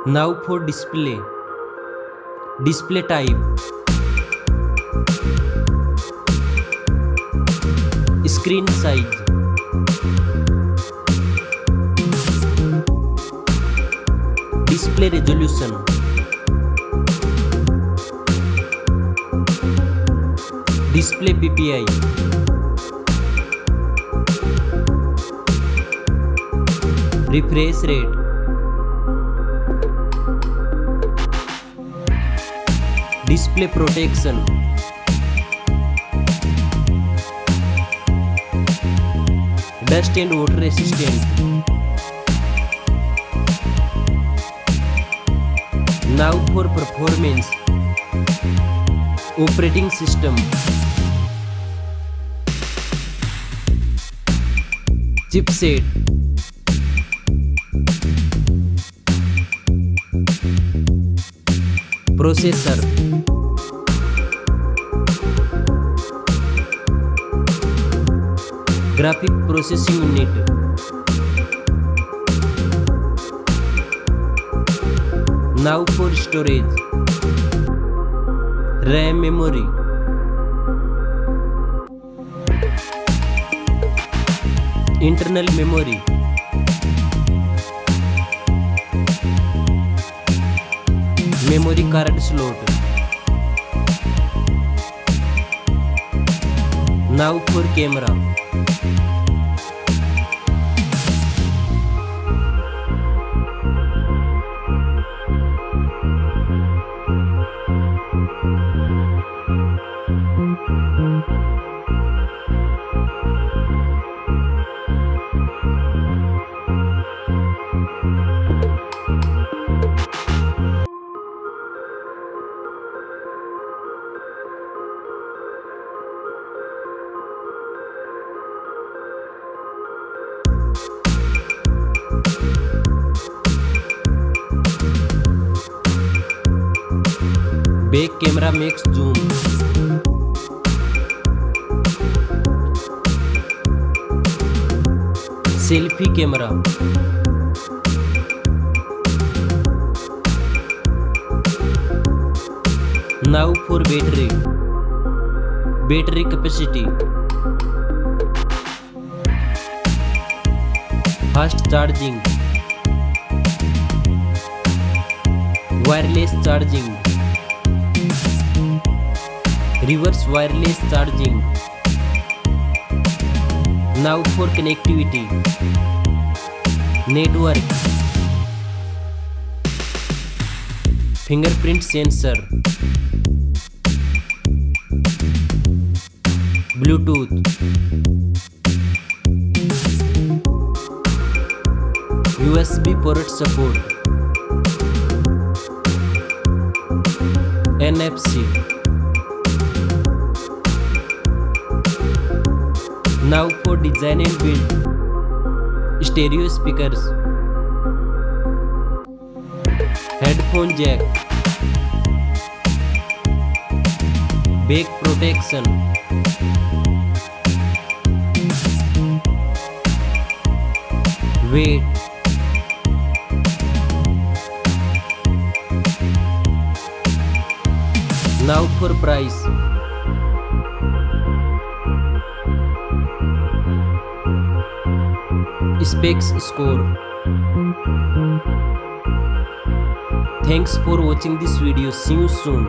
Now for display. Display type. Screen size. Display resolution. Display PPI. Refresh rate. Display protection. Dust and water resistant. Now for performance. Operating system. Chipset. Processor. Graphic processing unit. Now for storage. RAM memory. Internal memory. Memory card slot. Now for camera. Back camera makes zoom. Selfie camera. Now for battery. Battery capacity. Fast charging. Wireless charging. Reverse wireless charging. Now for connectivity. Network. Fingerprint sensor. Bluetooth. USB port support. NFC. Now for design and build. Stereo speakers. Headphone jack. Back protection. Weight. Now for price. Specs score. Thanks for watching this video. See you soon.